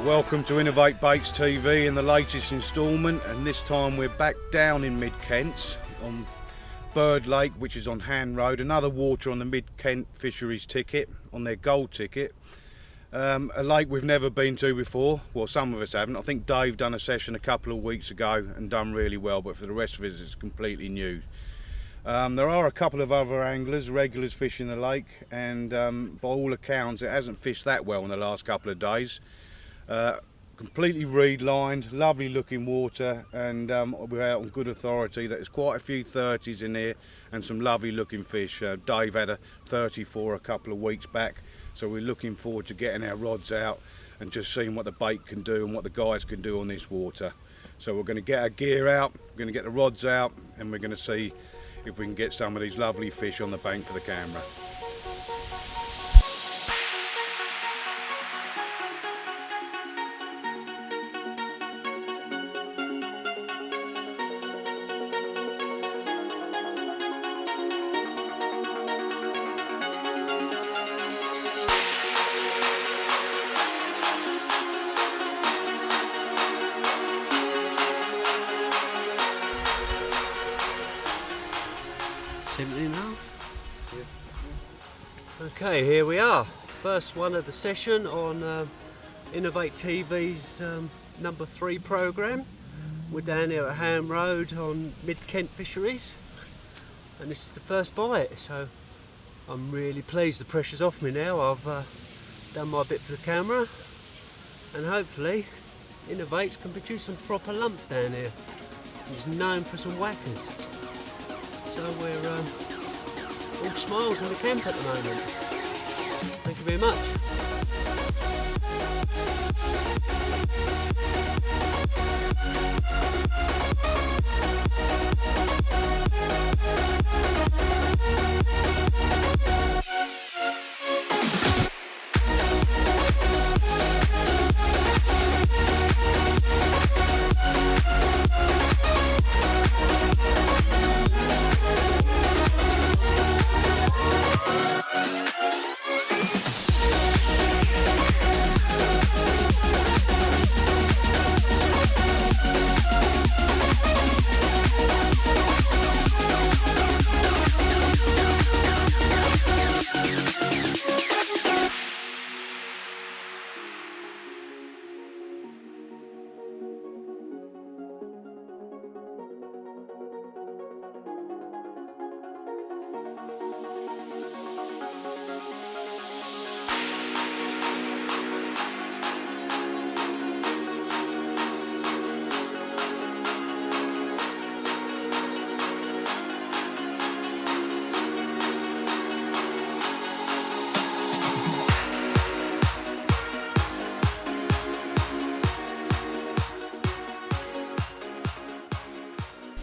Welcome to Innovate Baits TV in the latest instalment, and this time we're back down in Mid-Kent on Bird Lake, which is on Han Road, another water on the Mid-Kent Fisheries ticket, on their gold ticket. A lake we've never been to before, well some of us haven't. I think Dave done a session a couple of weeks ago and done really well, but for the rest of us it's completely new. There are a couple of other anglers, regulars fishing the lake, and by all accounts it hasn't fished that well in the last couple of days. Completely reed lined, lovely looking water, and we're out on good authority that there's quite a few 30s in here and some lovely looking fish. Dave had a 34 a couple of weeks back, so we're looking forward to getting our rods out and just seeing what the bait can do and what the guys can do on this water. So we're going to get our gear out, we're going to get the rods out, and we're going to see if we can get some of these lovely fish on the bank for the camera. Okay, here we are. First one of the session on Innovate TV's number 3 programme. We're down here at Ham Road on Mid-Kent Fisheries, and this is the first bite, so I'm really pleased. The pressure's off me now. I've done my bit for the camera, and hopefully Innovates can produce some proper lumps down here. It's known for some whackers. So we're all smiles in the camp at the moment. Thank you very much.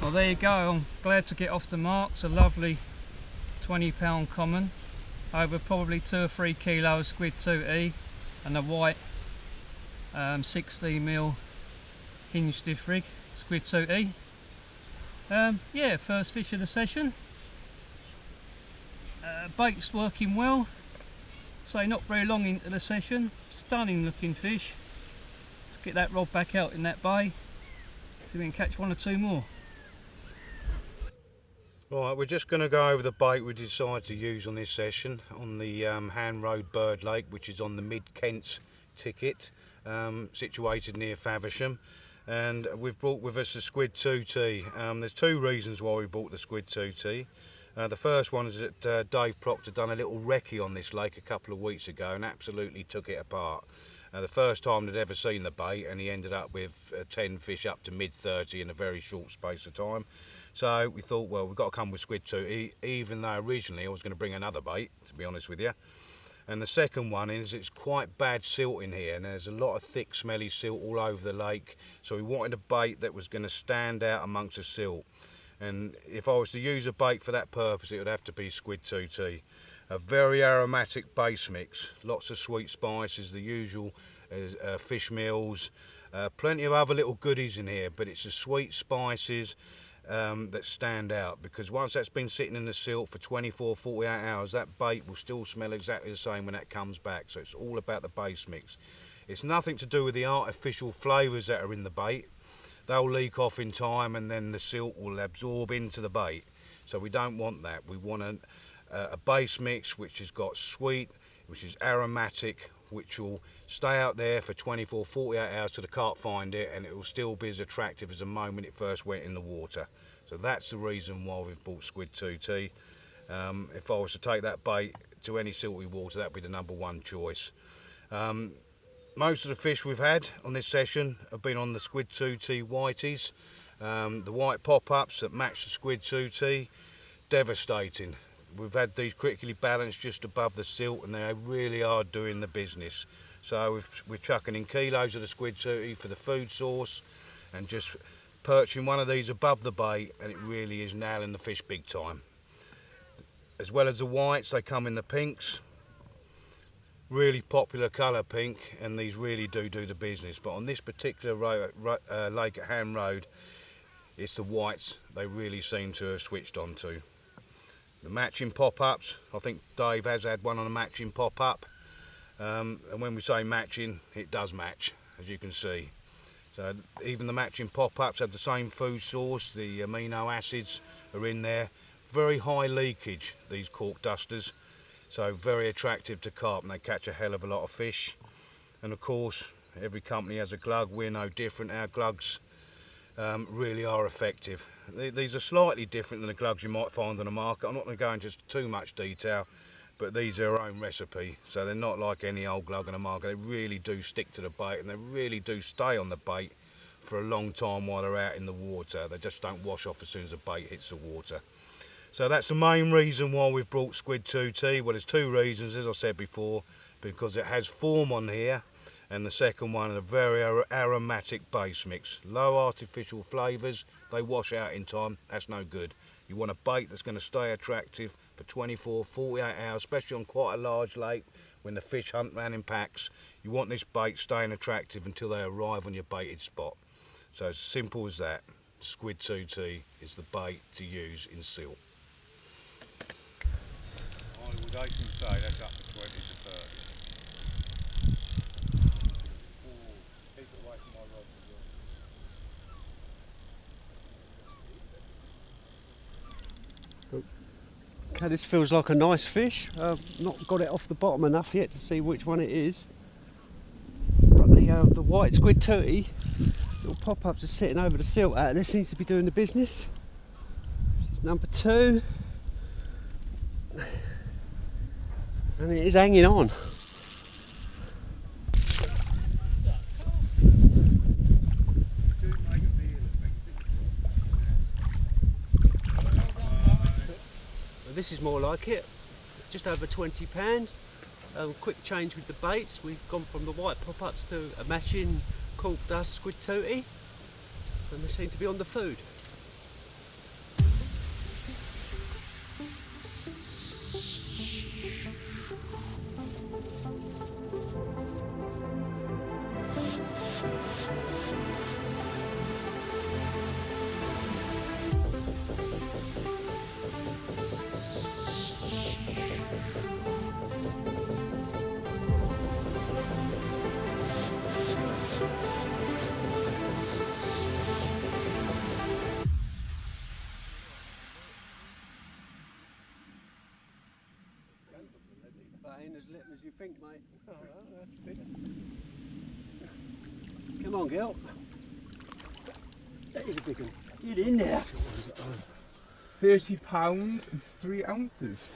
Well, there you go. I'm glad to get off the mark. It's a lovely 20-pound common, over probably 2 or 3 kilos squid 2E, and a white 16mm hinge stiff rig squid 2E. Yeah, first fish of the session. Bait's working well, so not very long into the session. Stunning looking fish. Let's get that rod back out in that bay, see if we can catch 1 or 2 more. Right, we're just going to go over the bait we decided to use on this session on the Han Road Bird Lake, which is on the Mid-Kent ticket, situated near Faversham, and we've brought with us the squid 2T. There's 2 reasons why we bought the squid 2T. The first one is that Dave Proctor done a little recce on this lake a couple of weeks ago and absolutely took it apart. The first time they'd ever seen the bait, and he ended up with 10 fish up to mid-30 in a very short space of time. So we thought, well, we've got to come with squid 2, even though originally I was going to bring another bait, to be honest with you. And the second one is it's quite bad silt in here, and there's a lot of thick smelly silt all over the lake, so we wanted a bait that was going to stand out amongst the silt. And if I was to use a bait for that purpose, it would have to be squid 2T. A very aromatic base mix, lots of sweet spices, the usual fish meals, plenty of other little goodies in here, but it's the sweet spices that stand out, because once that's been sitting in the silt for 24-48 hours, that bait will still smell exactly the same when that comes back. So it's all about the base mix. It's nothing to do with the artificial flavours that are in the bait. They'll leak off in time and then the silt will absorb into the bait. So we don't want that. We want a base mix which has got sweet, which is aromatic, which will stay out there for 24, 48 hours till the carp find it, and it will still be as attractive as the moment it first went in the water. So that's the reason why we've bought Squid 2T. If I was to take that bait to any silty water, that'd be the #1 choice. Most of the fish we've had on this session have been on the Squid 2T whiteys. The white pop-ups that match the Squid 2T, devastating. We've had these critically balanced just above the silt, and they really are doing the business. So we're chucking in kilos of the Squid 2T for the food source, and just perching one of these above the bait, and it really is nailing the fish big time. As well as the whites, they come in the pinks. Really popular colour, pink, and these really do the business. But on this particular lake at Ham Road, it's the whites they really seem to have switched on to. The matching pop-ups, I think Dave has had one on a matching pop-up, and when we say matching, it does match, as you can see. So even the matching pop-ups have the same food source, the amino acids are in there. Very high leakage, these cork dusters. So very attractive to carp, and they catch a hell of a lot of fish. And of course, every company has a glug. We're no different. Our glugs really are effective. These are slightly different than the glugs you might find on the market. I'm not going to go into too much detail, but these are their own recipe. So they're not like any old glug on the market. They really do stick to the bait, and they really do stay on the bait for a long time while they're out in the water. They just don't wash off as soon as the bait hits the water. So that's the main reason why we've brought Squid 2T. Well, there's two reasons, as I said before, because it has form on here, and the second one, a very aromatic base mix. Low artificial flavours, they wash out in time, that's no good. You want a bait that's going to stay attractive for 24, 48 hours, especially on quite a large lake when the fish hunt round in packs. You want this bait staying attractive until they arrive on your baited spot. So as simple as that. Squid 2T is the bait to use in silt. I would hate to say that's up to 20 to 30. Keep it away from my rod as well. Okay, this feels like a nice fish. Not got it off the bottom enough yet to see which one it is. But the white Squid 2T, little pop-ups are sitting over the silt out. This seems to be doing the business. This is #2. And it is hanging on. This is more like it, just over £20. Quick change with the baits. We've gone from the white pop-ups to a matching cork dust Squid 2T, and they seem to be on the food. That ain't as lit as you think, mate. Oh, that's big. Come on, girl. That is a big one. Get in there. £30 and 3 ounces.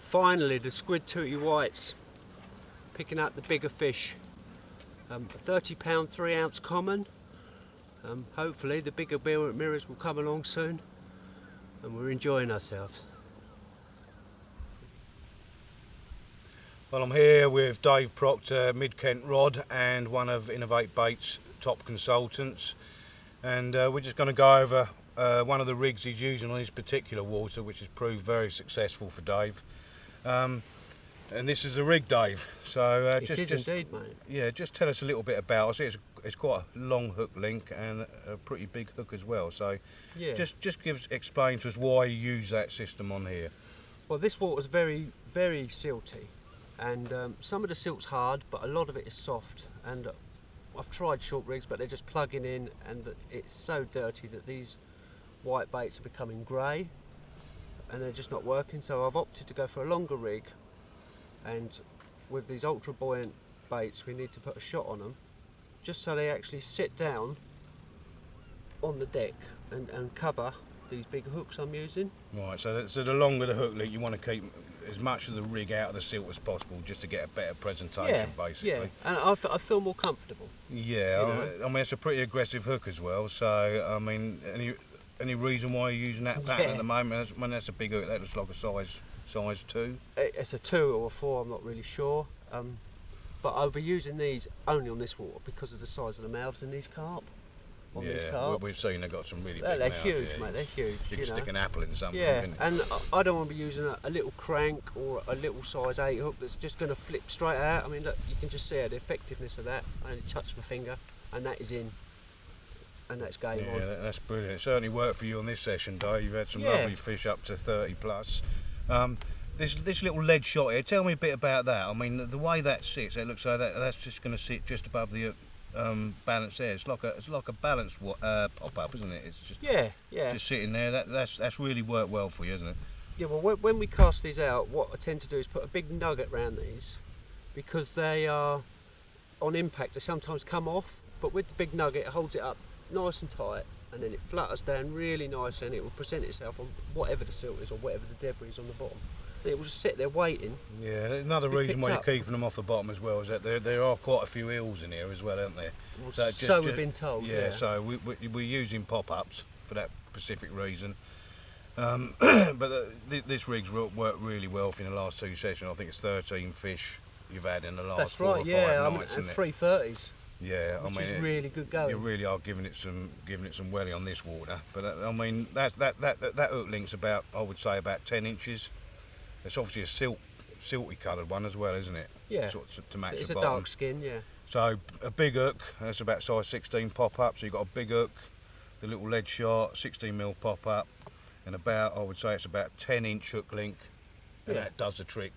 Finally, the Squid 2T whites. Picking out the bigger fish. A £30 3 ounce common. Hopefully the bigger mirrors will come along soon, and we're enjoying ourselves. Well, I'm here with Dave Proctor, Mid-Kent Rod, and one of Innovate Baits' top consultants, and we're just going to go over one of the rigs he's using on this particular water, which has proved very successful for Dave. And this is a rig, Dave. So it is indeed, mate. Yeah, just tell us a little bit about it. It's quite a long hook link and a pretty big hook as well. So yeah, just explain to us why you use that system on here. Well, this water's very, very silty. and some of the silt's hard, but a lot of it is soft. And I've tried short rigs, but they're just plugging in, and it's so dirty that these white baits are becoming grey, and they're just not working. So I've opted to go for a longer rig, and with these ultra buoyant baits, we need to put a shot on them, just so they actually sit down on the deck and cover these big hooks I'm using. Right, so the longer the hook link, you want to keep as much of the rig out of the silt as possible, just to get a better presentation, basically. Yeah, and I feel more comfortable. Yeah, You know? I mean it's a pretty aggressive hook as well. So I mean, any reason why you're using that pattern at the moment? When that's a big hook, that looks like a size 2. It's a 2 or a 4, I'm not really sure. But I'll be using these only on this water because of the size of the mouths in these carp. These carp. We've seen they've got some really big they're mouths. huge, Yeah. mate. They're huge. You can stick an apple in something. Yeah, Couldn't you? and I don't want to be using a little crank or a little size 8 hook that's just going to flip straight out. I mean, look, you can just see the effectiveness of that. I only touch my finger, and that is in, and that's game on. Yeah, that's brilliant. It certainly worked for you on this session, Dave. You've had some lovely fish up to 30 plus. This little lead shot here, tell me a bit about that. I mean, the way that sits, it looks like that's just going to sit just above the balance there. It's like a balanced pop up, isn't it? It's just just sitting there. That's really worked well for you, isn't it? Yeah. Well, when we cast these out, what I tend to do is put a big nugget around these, because they are on impact. They sometimes come off, but with the big nugget, it holds it up nice and tight, and then it flutters down really nice, and it will present itself on whatever the silt is or whatever the debris is on the bottom. And it will just sit there waiting. Yeah, another reason why you're keeping them off the bottom as well is that there are quite a few eels in here as well, aren't there? Well, so we've been told. Yeah, so we're using pop-ups for that specific reason. This rig's worked really well for you in the last 2 sessions. I think it's 13 fish you've had in the last That's 4 right, or 5 yeah, nights, and isn't it? 330s. Yeah, Which I mean, is really good going. You really are giving it some welly on this water. But I mean, that hook link's about, I would say, about 10 inches. It's obviously a silty coloured one as well, isn't it? Yeah. Sort of to match It's the a bottom. dark skin, yeah. So a big hook, that's about size 16 pop up. So you've got a big hook, the little lead shot, 16mm pop up, and I would say it's about 10-inch hook link, and that does the trick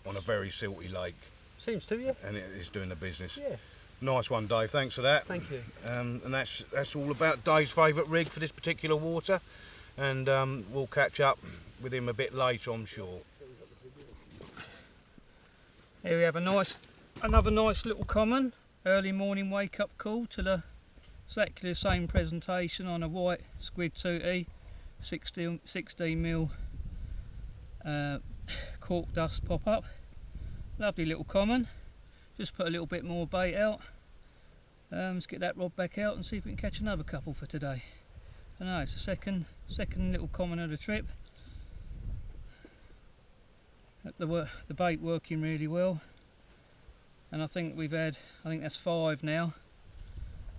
on a very silty lake. Seems to, yeah. And it's doing the business. Yeah. Nice one, Dave. Thanks for that. Thank you. And that's all about Dave's favourite rig for this particular water, and we'll catch up with him a bit later, I'm sure. Here we have another nice little common early morning wake up call to exactly the same presentation on a white squid 2E 16mm cork dust pop up. Lovely little common. Just put a little bit more bait out. Let's get that rod back out and see if we can catch another couple for today. I know it's the second little common of the trip. The bait working really well, and I think that's 5 now.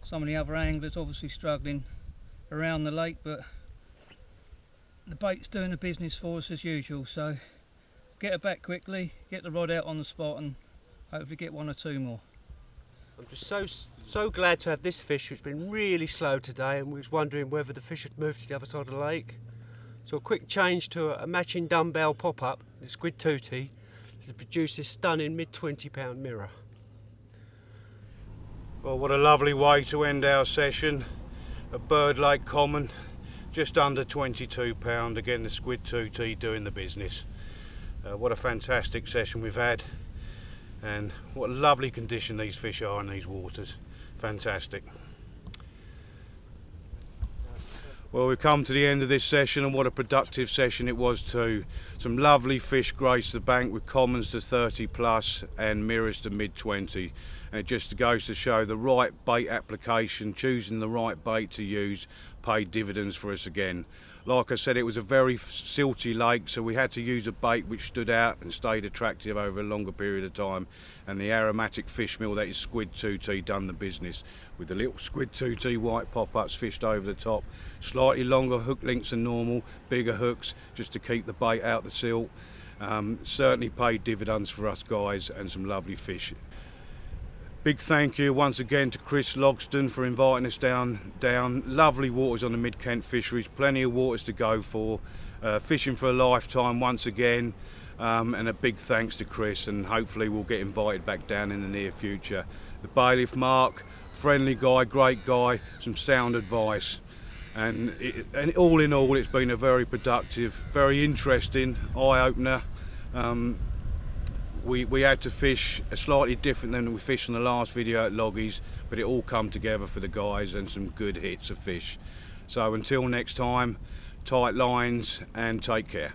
Some of the other anglers obviously struggling around the lake, but the bait's doing the business for us as usual. So get her back quickly, get the rod out on the spot, and hopefully get 1 or 2 more. I'm just so glad to have this fish, which has been really slow today, and we was wondering whether the fish had moved to the other side of the lake. So a quick change to a matching dumbbell pop-up, the squid tootie, to produce this stunning mid-20 pound mirror. Well, what a lovely way to end our session. A Bird Lake common, just under £22. Again, the squid tootie doing the business. What a fantastic session we've had, and what a lovely condition these fish are in these waters. Fantastic. Well, we've come to the end of this session, and what a productive session it was too. Some lovely fish graced the bank with commons to 30 plus and mirrors to mid 20. And it just goes to show the right bait application, choosing the right bait to use, paid dividends for us again. Like I said, it was a very silty lake, so we had to use a bait which stood out and stayed attractive over a longer period of time. And the aromatic fish meal, that is squid tootie, done the business. With the little squid tootie white pop-ups fished over the top. Slightly longer hook lengths than normal, bigger hooks, just to keep the bait out the silt. Certainly paid dividends for us guys, and some lovely fish. Big thank you once again to Chris Logston for inviting us down. Lovely waters on the Mid-Kent fisheries, plenty of waters to go for. Fishing for a lifetime once again. and a big thanks to Chris, and hopefully we'll get invited back down in the near future. The bailiff Mark, friendly guy, great guy, some sound advice, and all in all it's been a very productive, very interesting eye-opener. We had to fish slightly different than we fished in the last video at Loggies, but it all come together for the guys and some good hits of fish. So until next time, tight lines and take care.